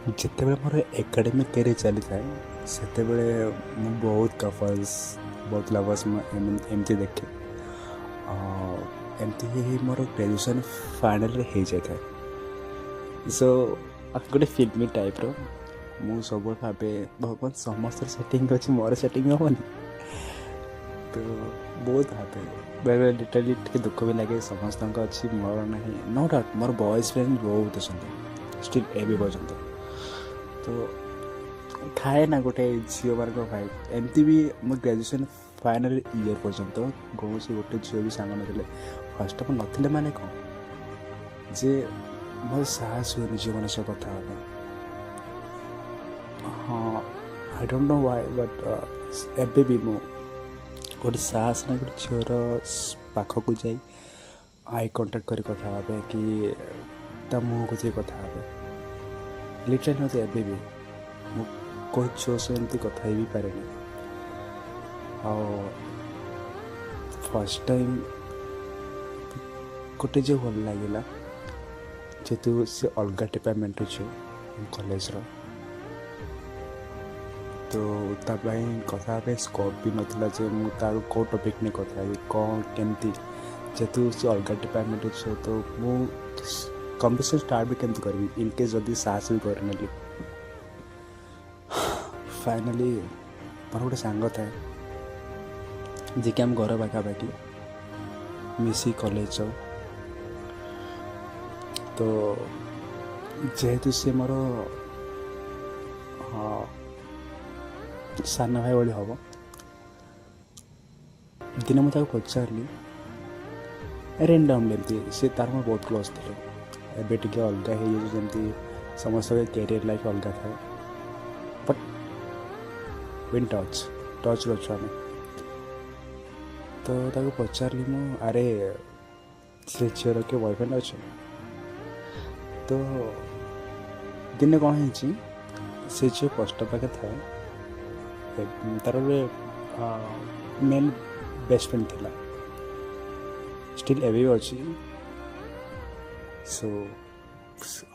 ଯେତେବେଳେ ମୋର academic career ଚାଲିଥାଏ ସେତେବେଳେ ମୁଁ ବହୁତ କପଲ୍ସ ବହୁତ ଲଭର୍ସ ମୁଁ ଏମିତି ଦେଖେ। ଏମିତି ହିଁ ମୋର ଗ୍ରାଜୁଏସନ୍ ଫାଇନାଲରେ ହେଇଯାଇଥାଏ। ସୋ ଗୋଟେ ଫିଲ୍ମି ଟାଇପ୍ର ମୁଁ ସବୁବେଳେ ଭାବେ ଭଗବାନ ସମସ୍ତର ସେଟିଂ ଅଛି, ମୋର ସେଟିଂ ହେବନି। ତ ବହୁତ ଭାବେ ବେଳେବେଳେ ଲିଟରାଲି ଟିକେ ଦୁଃଖ ବି ଲାଗେ ସମସ୍ତଙ୍କ ଅଛି ମୋର ନାହିଁ। ନୋ ଡାଉଟ୍ ମୋର ବଏଜ୍ ଫ୍ରେଣ୍ଡ ବହୁତ ଅଛନ୍ତି ଷ୍ଟିଲ୍ ଏବେ ପର୍ଯ୍ୟନ୍ତ। ତ ଥାଏ ନା ଗୋଟେ ଝିଅମାନଙ୍କ ଭାଇ। ଏମିତି ବି ମୋ ଗ୍ରାଜୁଏସନ୍ ଫାଇନାଲ୍ ଇୟର୍ ପର୍ଯ୍ୟନ୍ତ କୌଣସି ଗୋଟେ ଝିଅ ବି ସାଙ୍ଗ ନଥିଲେ। ଫାଷ୍ଟ ଅଫ୍ ଅଲ୍ ନଥିଲେ ମାନେ କ'ଣ ଯେ ମୋର ସାହସ ହୁଏନି ଝିଅମାନଙ୍କ ସହ କଥା ହେବା ପାଇଁ। ହଁ, I don't know why but ଏବେ ବି ମୁଁ ଗୋଟେ ସାହସ ନାହିଁ ଗୋଟେ ଝିଅର ପାଖକୁ ଯାଇ ଆଇ କଣ୍ଟାକ୍ଟ କରି କଥା ହେବା ପାଇଁ କି ତା ମୁହଁକୁ ଯାଇ କଥା ହେବା ପାଇଁ। ଲିଟରାଲି ମୋତେ ଏବେ ବି ମୁଁ କେଉଁ ଝିଅ ସହ ଏମିତି କଥା ହେଇ ବି ପାରେନି। ଆଉ ଫାର୍ଷ୍ଟ ଟାଇମ୍ ଗୋଟେ ଝିଅ ଭଲ ଲାଗିଲା, ଯେହେତୁ ସେ ଅଲଗା ଡିପାର୍ଟମେଣ୍ଟର ଝିଅ କଲେଜର। ତ ତା ପାଇଁ କଥା ହେବା ପାଇଁ ସ୍କୋପ୍ ବି ନଥିଲା ଯେ ମୁଁ ତାର କେଉଁ ଟପିକ୍ ନେଇ କଥା ହେବି କ'ଣ କେମିତି। ଯେହେତୁ ସେ ଅଲଗା ଡିପାର୍ଟମେଣ୍ଟର ଝିଅ ତ ମୁଁ କମ୍ୟୁନିକେସନ୍ ଷ୍ଟାର୍ଟ ବି କେମିତି କରିବି ଇନକେସ୍ ଯଦି ସାହସ ବି କରିନେଲି। ଫାଇନାଲି ମୋର ଗୋଟେ ସାଙ୍ଗ ଥାଏ ଯିଏକି ଆମ ଘର ପାଖାପାଖି ମିଶିକି କଲେଜ ଯାଉ। ତ ଯେହେତୁ ସେ ମୋର ସାନ ଭାଇ ଭଳି ହେବ, ଦିନେ ମୁଁ ତାକୁ ପଚାରିଲି ରେଣ୍ଡମଲି ଏମିତି। ସେ ତାର ମୋର ବହୁତ କ୍ଲୋଜ୍ ଥିଲେ। ଏବେ ଟିକେ ଅଲଗା ହେଇଯାଇଛି, ଯେମିତି ସମସ୍ତଙ୍କ କ୍ୟାରିୟର ଲାଇଫ୍ ଅଲଗା ଥାଏ, ବଟ୍ ୱିନ୍ ଟଚ୍ରେ ଅଛୁ ଆମେ। ତ ତାକୁ ପଚାରିଲି ମୁଁ, ଆରେ ସେ ଝିଅର କିଏ ବୟଫ୍ରେଣ୍ଡ ଅଛି? ତ ଦିନେ କ'ଣ ହେଇଛି, ସେ ଝିଅ ପୋଷ୍ଟ ପାଖେ ଥାଏ, ତାର ଗୋଟେ ମେଲ୍ ବେଷ୍ଟ ଫ୍ରେଣ୍ଡ ଥିଲା, ଷ୍ଟିଲ୍ ଏବେ ବି ଅଛି। ସୋ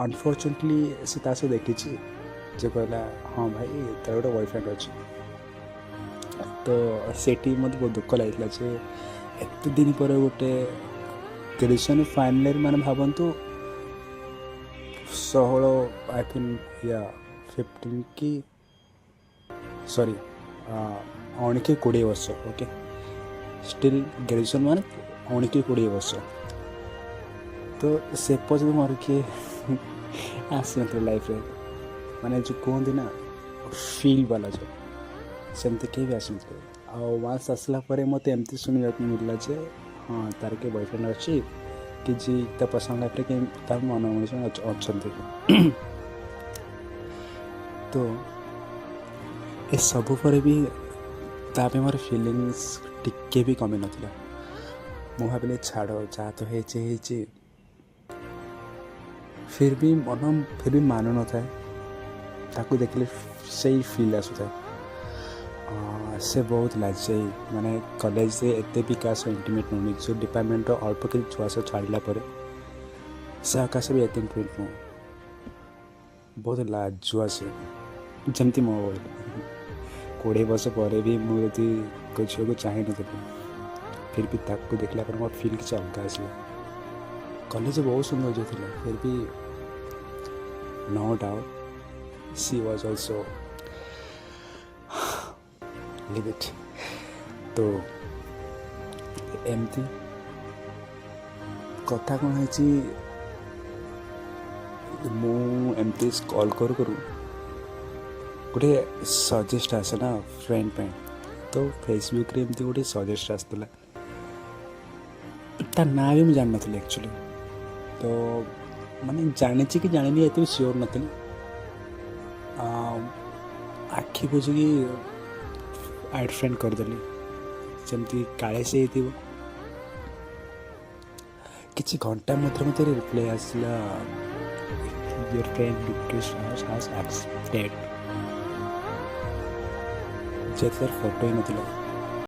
ଅନଫର୍ଚୁନେଟଲି ସେ ତା ସହ ଦେଖିଛି ଯେ କହିଲା ହଁ ଭାଇ ତାର ଗୋଟେ ବୟଫ୍ରେଣ୍ଡ ଅଛି। ତ ସେଠି ମୋତେ ବହୁତ ଦୁଃଖ ଲାଗିଥିଲା ଯେ ଏତେ ଦିନ ପରେ ଗୋଟେ ଗ୍ରାଜୁଏସନ୍ ଫାଇନାଲ୍ ମାନେ ଭାବନ୍ତୁ 16 ଆଇ ଥିଙ୍କ 15 କି ସରି 19-20 ବର୍ଷ। ଓକେ, ଷ୍ଟିଲ୍ ଗ୍ରାଜୁଏସନ୍ ମାନେ 19-20 ବର୍ଷ। ତ ସେ ପର୍ଯ୍ୟନ୍ତ ମୋର କିଏ ଆସିନଥିଲା ଲାଇଫ୍ରେ, ମାନେ ଯେଉଁ କୁହନ୍ତି ନା ଫିଲ୍ ବାଲା ଯେଉଁ, ସେମିତି କେହି ବି ଆସିନଥିଲେ। ଆଉ ୱାନ୍ସ ଆସିଲା ପରେ ମୋତେ ଏମିତି ଶୁଣିବାକୁ ମିଳିଲା ଯେ ହଁ ତାର କିଏ ବୟଫ୍ରେଣ୍ଡ ଅଛି କି ଯିଏ ତା ପର୍ସନାଲ୍ ଲାଇଫ୍ରେ କେହି ତାର ମନ ମଣିଷ ଅଛନ୍ତି। ତ ଏସବୁ ପରେ ବି ତା ପାଇଁ ମୋର ଫିଲିଙ୍ଗସ୍ ଟିକେ ବି କମିନଥିଲା। ମୁଁ ଭାବିଲି ଛାଡ଼ ଯାହା ତ ହେଇଛି। ଫିର୍ ବି ମନ ମାନୁନଥାଏ, ତାକୁ ଦେଖିଲେ ସେଇ ଫିଲ୍ ଆସୁଥାଏ। ସେ ବହୁତ ଲାଜେଇ, ମାନେ କଲେଜରେ ଏତେ ବି କାହା ସହ ଇଣ୍ଟିମେଟ୍ ନୁହଁ। ନିଜ ଡିପାର୍ଟମେଣ୍ଟର ଅଳ୍ପ କିଛି ଛୁଆ ସହ ଛାଡ଼ିଲା ପରେ ସେ ଆକାଶ ବି ଏତେ ଇଣ୍ଟିମେଟ୍ ନୁହଁ। ବହୁତ ଲାଜୁଆ ସେ, ଯେମିତି ମୋ ଭଳି। 20 ବର୍ଷ ପରେ ବି ମୁଁ ଯଦି କେଉଁ ଝିଅକୁ ଚାହିଁନଥିଲି, ଫିର୍ ବି ତାକୁ ଦେଖିଲା ପରେ ମୋର ଫିଲ୍ କିଛି ଅଲଗା ଆସିଲା। କଲେଜରେ ବହୁତ ସୁନ୍ଦର ଝିଅ ଥିଲା, ଫିର୍ ବି no doubt she was also leave it। ତ ଏମିତି କଥା କ'ଣ ହେଇଛି, ମୁଁ ଏମିତି କଲ୍ କରୁ ଗୋଟେ ସଜେଷ୍ଟ ଆସେ ନା ଫ୍ରେଣ୍ଡ ପାଇଁ। ତ ଫେସବୁକ୍ରେ ଏମିତି ଗୋଟେ ସଜେଷ୍ଟ ଆସିଥିଲା, ତା ନାଁ ବି ମୁଁ ଜାଣିନଥିଲି ଆକ୍ଚୁଆଲି। ତ ମାନେ ଜାଣିଛି କି ଜାଣିନି ଏତେ ବି ସିଓର ନଥିଲି। ଆଖି ବୁଝିକି ଆଡ୍ ଫ୍ରେଣ୍ଡ କରିଦେଲି, ଯେମିତି କାଳେ ସେ ହେଇଥିବ। କିଛି ଘଣ୍ଟା ମଧ୍ୟରେ ରିପ୍ଲାଏ ଆସିଲା, ୟୋର ଫ୍ରେଣ୍ଡ ହାଜ୍ ଆକ୍ସେପ୍ଟେଡ୍। ଯେହେତୁ ତାର ଫଟୋ ହିଁ ନଥିଲା,